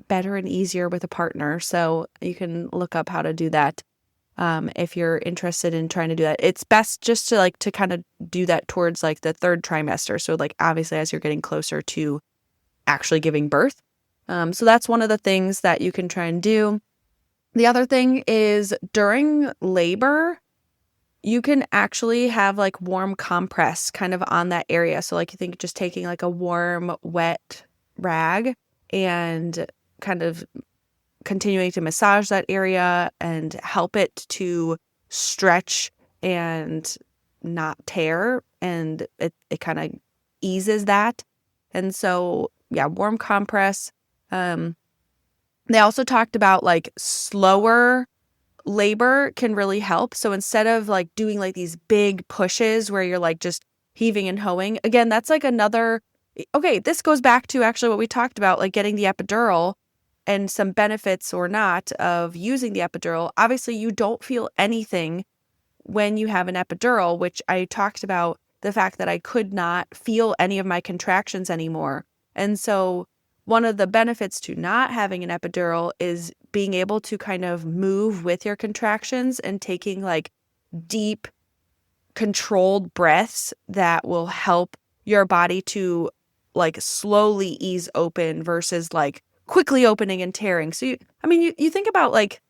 better and easier with a partner. So you can look up how to do that. If you're interested in trying to do that, it's best just to kind of do that towards like the third trimester. So like obviously as you're getting closer to actually giving birth. So that's one of the things that you can try and do. The other thing is during labor, you can actually have like warm compress kind of on that area. So like you think just taking like a warm, wet rag and kind of continuing to massage that area and help it to stretch and not tear. And it kind of eases that. And so, yeah, warm compress. Um, they also talked about like slower labor can really help. So instead of like doing like these big pushes where you're like just heaving and hoeing, again, that's like another. Okay, this goes back to actually what we talked about, like getting the epidural and some benefits or not of using the epidural. Obviously, you don't feel anything when you have an epidural, which I talked about the fact that I could not feel any of my contractions anymore. And so one of the benefits to not having an epidural is being able to kind of move with your contractions and taking like deep, controlled breaths that will help your body to like slowly ease open versus like quickly opening and tearing. So you think about like,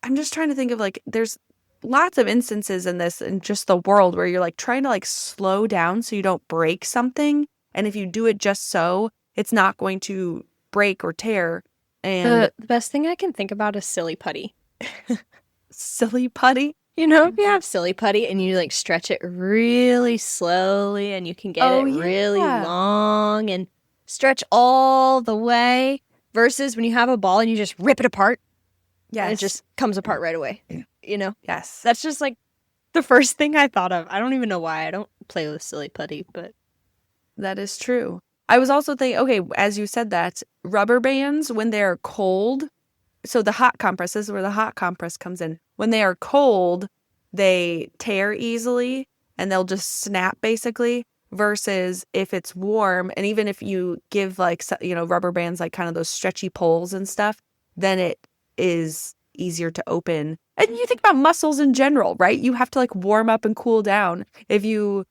I'm just trying to think of like, there's lots of instances in this in just the world where you're like trying to like slow down so you don't break something. And if you do it just so, it's not going to break or tear. And The best thing I can think about is silly putty. silly putty. You know, if you have silly putty and you like stretch it really slowly and you can get Oh, it really yeah. long and stretch all the way versus when you have a ball and you just rip it apart and it Yes. just comes apart right away. You know, Yes. that's just like the first thing I thought of. I don't even know why I don't play with silly putty, but That is true. I was also thinking, okay, as you said that, rubber bands, when they're cold, so the hot compress, this is where the hot compress comes in. When they are cold, they tear easily and they'll just snap basically. Versus if it's warm, and even if you give like, rubber bands, like kind of those stretchy poles and stuff, then it is easier to open. And you think about muscles in general, right? You have to like warm up and cool down. If you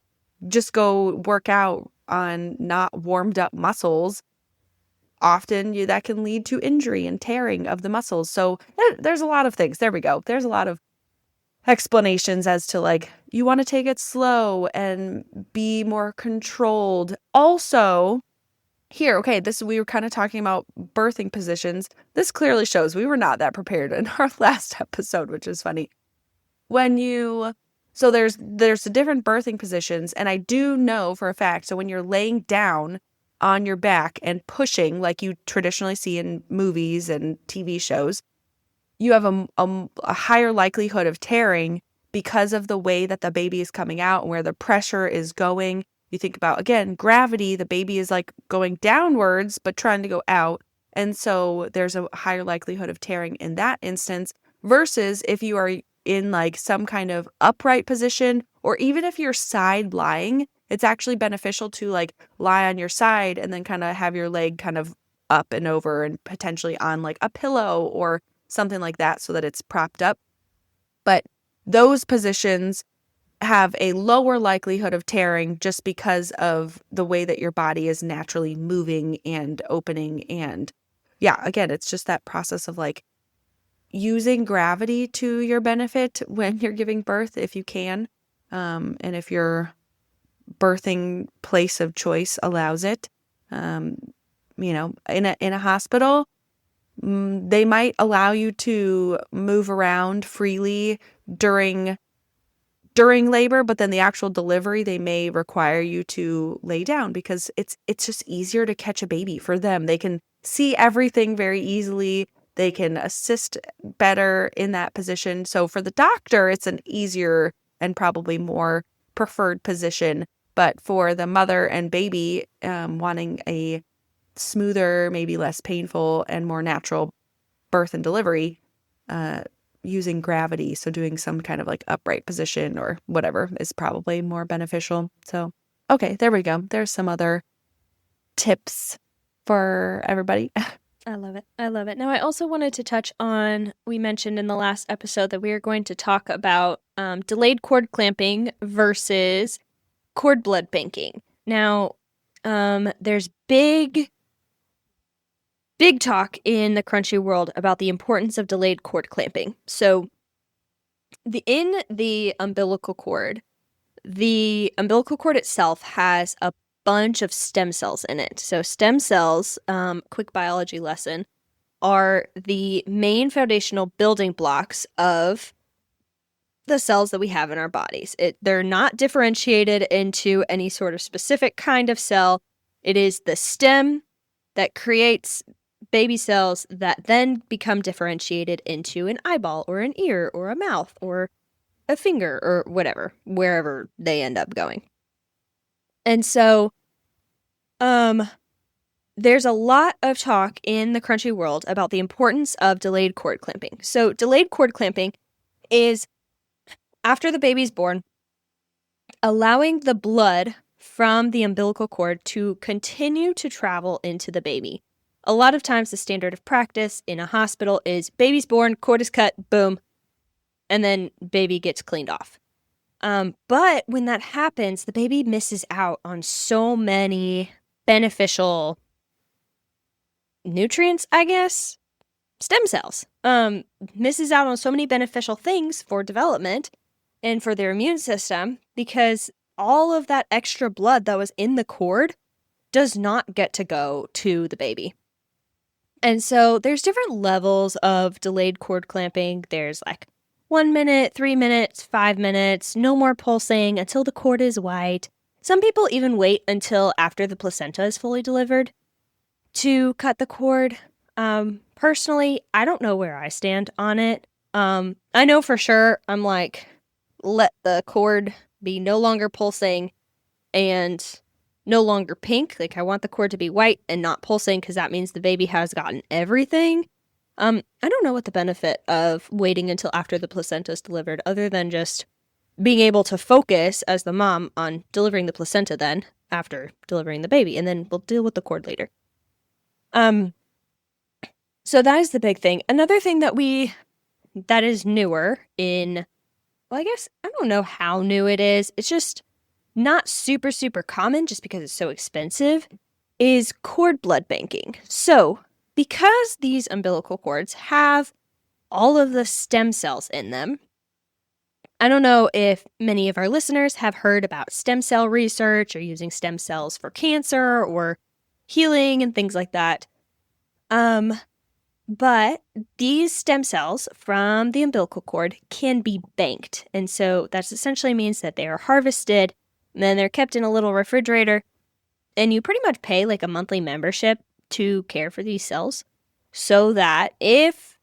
just go work out on not warmed up muscles, often that can lead to injury and tearing of the muscles. So there's a lot of things. There we go. There's a lot of explanations as to like, you want to take it slow and be more controlled. Also, here, okay, we were kind of talking about birthing positions. This clearly shows we were not that prepared in our last episode, which is funny. When you So there's the different birthing positions, and I do know for a fact, so when you're laying down on your back and pushing like you traditionally see in movies and TV shows, you have a higher likelihood of tearing because of the way that the baby is coming out and where the pressure is going. You think about, again, gravity, the baby is like going downwards but trying to go out. And so there's a higher likelihood of tearing in that instance versus if you are in like some kind of upright position, or even if you're side lying, it's actually beneficial to like lie on your side and then kind of have your leg kind of up and over and potentially on like a pillow or something like that so that it's propped up. But those positions have a lower likelihood of tearing just because of the way that your body is naturally moving and opening. And yeah, again, it's just that process of like using gravity to your benefit when you're giving birth, if you can. And if your birthing place of choice allows it. In a hospital, they might allow you to move around freely during labor, but then the actual delivery, they may require you to lay down because it's just easier to catch a baby for them. They can see everything very easily. They can assist better in that position. So for the doctor, it's an easier and probably more preferred position. But for the mother and baby, wanting a smoother, maybe less painful and more natural birth and delivery, using gravity, so doing some kind of like upright position or whatever is probably more beneficial. So, okay, there we go. There's some other tips for everybody. I love it. I love it. Now, I also wanted to touch on, we mentioned in the last episode that we are going to talk about delayed cord clamping versus cord blood banking. Now, there's big talk in the Crunchy world about the importance of delayed cord clamping. So in the umbilical cord, the umbilical cord itself has a bunch of stem cells in it. So stem cells, quick biology lesson, are the main foundational building blocks of the cells that we have in our bodies. They're not differentiated into any sort of specific kind of cell. It is the stem that creates baby cells that then become differentiated into an eyeball or an ear or a mouth or a finger or whatever, wherever they end up going. And so, there's a lot of talk in the crunchy world about the importance of delayed cord clamping. So, delayed cord clamping is after the baby's born, allowing the blood from the umbilical cord to continue to travel into the baby. A lot of times, the standard of practice in a hospital is baby's born, cord is cut, boom, and then baby gets cleaned off. But when that happens, the baby misses out on so many beneficial nutrients, I guess, stem cells. Misses out on so many beneficial things for development and for their immune system because all of that extra blood that was in the cord does not get to go to the baby. And so there's different levels of delayed cord clamping. There's like 1 minute, 3 minutes, 5 minutes, no more pulsing until the cord is white. Some people even wait until after the placenta is fully delivered to cut the cord. Personally, I don't know where I stand on it. I know for sure I'm like, let the cord be no longer pulsing and no longer pink. Like, I want the cord to be white and not pulsing because that means the baby has gotten everything. I don't know what the benefit of waiting until after the placenta is delivered other than just being able to focus as the mom on delivering the placenta then after delivering the baby, and then we'll deal with the cord later. So that is the big thing. Another thing that is newer in, well, I guess I don't know how new it is. It's just not super, super common just because it's so expensive, is cord blood banking. So because these umbilical cords have all of the stem cells in them, I don't know if many of our listeners have heard about stem cell research or using stem cells for cancer or healing and things like that. But these stem cells from the umbilical cord can be banked. And so that essentially means that they are harvested and then they're kept in a little refrigerator. And you pretty much pay like a monthly membership to care for these cells so that if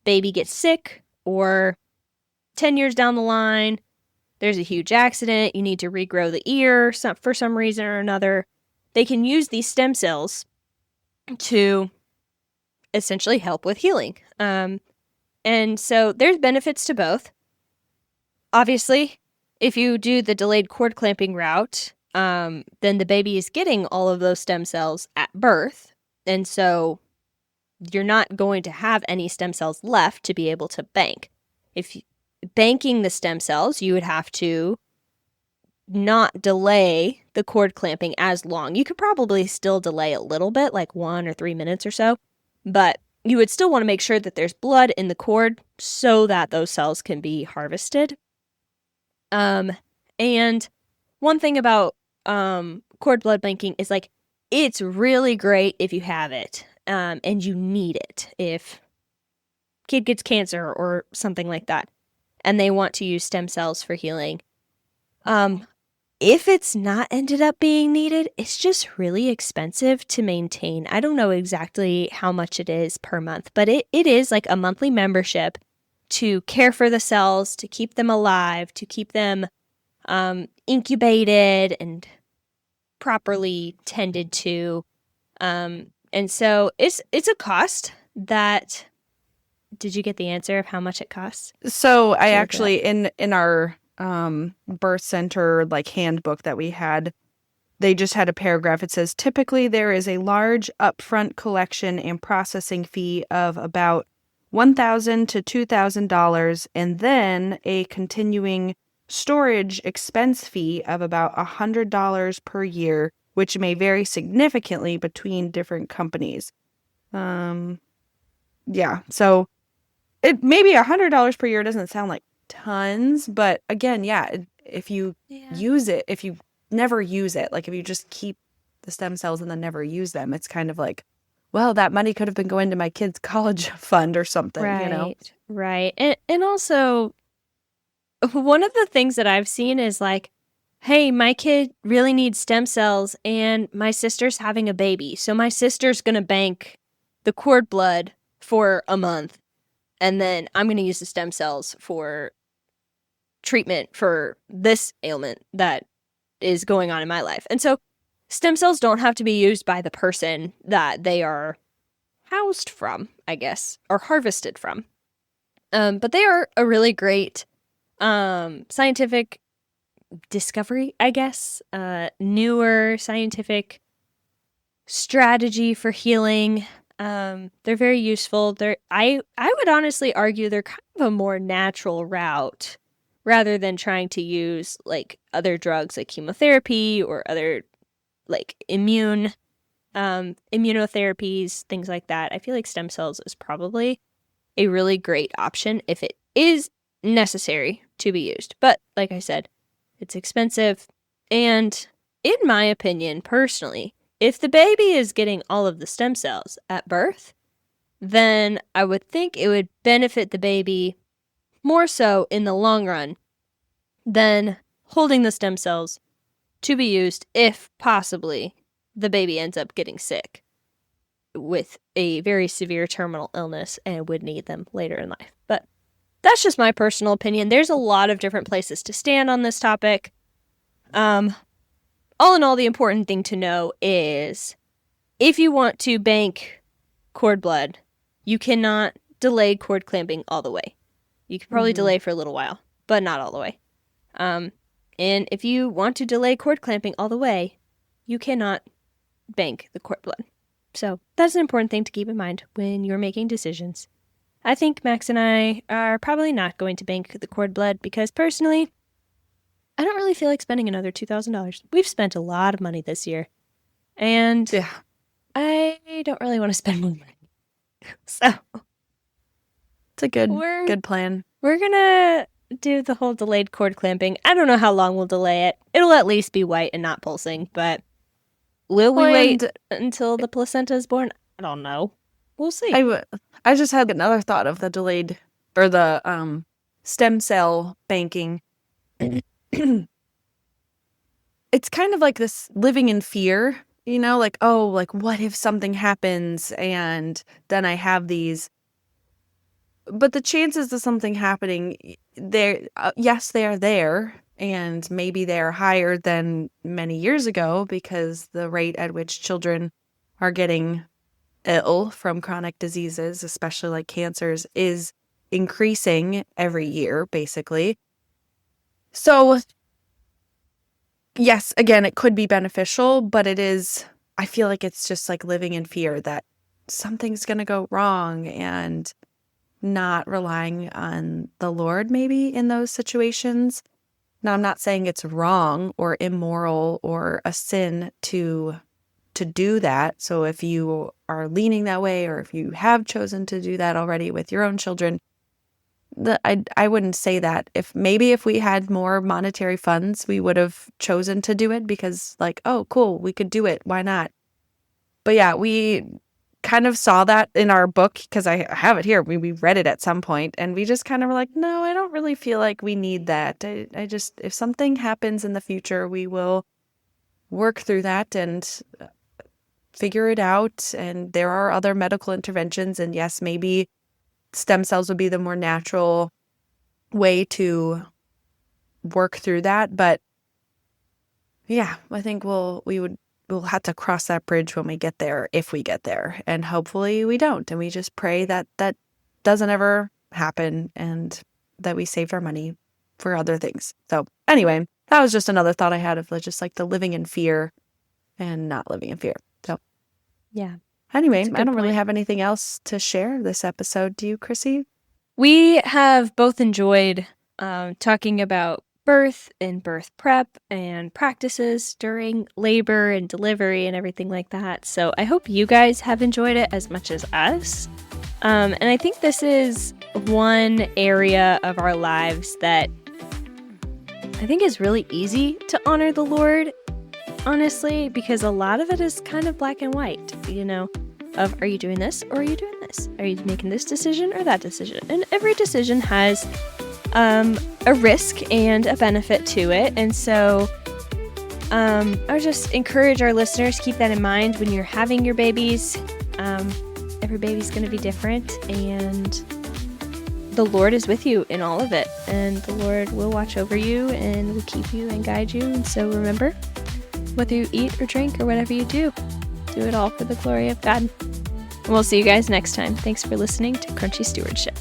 baby gets sick or 10 years down the line, there's a huge accident, you need to regrow the ear for some reason or another, they can use these stem cells to essentially help with healing. And so there's benefits to both. Obviously, if you do the delayed cord clamping route, then the baby is getting all of those stem cells at birth. And so you're not going to have any stem cells left to be able to bank. If banking the stem cells, you would have to not delay the cord clamping as long. You could probably still delay a little bit, like 1 or 3 minutes or so, but you would still want to make sure that there's blood in the cord so that those cells can be harvested. And one thing about cord blood banking is like, it's really great if you have it, and you need it if kid gets cancer or something like that, and they want to use stem cells for healing. If it's not ended up being needed, it's just really expensive to maintain. I don't know exactly how much it is per month, but it is like a monthly membership to care for the cells, to keep them alive, to keep them incubated and properly tended to. And so it's a cost that... Did you get the answer of how much it costs? So I actually, in our birth center like handbook that we had, they just had a paragraph. It says, typically there is a large upfront collection and processing fee of about $1,000 to $2,000, and then a continuing storage expense fee of about $100 per year, which may vary significantly between different companies. Yeah, so it maybe $100 per year doesn't sound like tons, but again, yeah, if you use it, if you never use it, like if you just keep the stem cells and then never use them, it's kind of like, well, that money could have been going to my kid's college fund or something, you know? Right. And also, one of the things that I've seen is like, hey, my kid really needs stem cells and my sister's having a baby. So my sister's going to bank the cord blood for a month. And then I'm going to use the stem cells for treatment for this ailment that is going on in my life. And so stem cells don't have to be used by the person that they are housed from, I guess, or harvested from. But they are a really great scientific discovery, I guess. Newer scientific strategy for healing. They're very useful. I would honestly argue they're kind of a more natural route rather than trying to use like other drugs like chemotherapy or other like immunotherapies, things like that. I feel like stem cells is probably a really great option if it is necessary to be used. But like I said, it's expensive. And in my opinion, personally, if the baby is getting all of the stem cells at birth, then I would think it would benefit the baby more so in the long run than holding the stem cells to be used if possibly the baby ends up getting sick with a very severe terminal illness and would need them later in life. But that's just my personal opinion. There's a lot of different places to stand on this topic. All in all, the important thing to know is if you want to bank cord blood, you cannot delay cord clamping all the way. You can probably delay for a little while, but not all the way. And if you want to delay cord clamping all the way, you cannot bank the cord blood. So that's an important thing to keep in mind when you're making decisions. I think Max and I are probably not going to bank the cord blood because personally, I don't really feel like spending another $2,000. We've spent a lot of money this year. And I don't really want to spend more money. So it's a good plan. We're going to do the whole delayed cord clamping. I don't know how long we'll delay it. It'll at least be white and not pulsing, but will we wait until the placenta is born? I don't know. We'll see. I just had another thought of the delayed or the stem cell banking. It's kind of like this living in fear, you know, like, oh, like what if something happens and then I have these. But the chances of something happening, yes, they are there. And maybe they're higher than many years ago because the rate at which children are getting ill from chronic diseases, especially like cancers, is increasing every year, basically. So, yes, again, it could be beneficial, but I feel like it's just like living in fear that something's going to go wrong and not relying on the Lord maybe in those situations. Now, I'm not saying it's wrong or immoral or a sin to do that. So if you are leaning that way or if you have chosen to do that already with your own children, I wouldn't say that. If we had more monetary funds, we would have chosen to do it because like, oh, cool, we could do it. Why not? But yeah, we kind of saw that in our book because I have it here. We read it at some point and we just kind of were like, no, I don't really feel like we need that. I just, if something happens in the future, we will work through that and figure it out. And there are other medical interventions. And yes, maybe stem cells would be the more natural way to work through that. But yeah, I think we'll have to cross that bridge when we get there, if we get there. And hopefully we don't. And we just pray that that doesn't ever happen and that we saved our money for other things. So anyway, that was just another thought I had of just like the living in fear and not living in fear. So yeah. Anyway, I don't really have anything else to share this episode. Do you, Chrissy? We have both enjoyed talking about birth and birth prep and practices during labor and delivery and everything like that. So I hope you guys have enjoyed it as much as us. And I think this is one area of our lives that I think is really easy to honor the Lord, honestly, because a lot of it is kind of black and white, of are you doing this or are you doing this? Are you making this decision or that decision? And every decision has a risk and a benefit to it. And so I would just encourage our listeners to keep that in mind when you're having your babies. Every baby's going to be different, and the Lord is with you in all of it, and the Lord will watch over you and will keep you and guide you. And so remember, whether you eat or drink or whatever you do it all for the glory of God. And we'll see you guys next time. Thanks for listening to Crunchy Stewardship.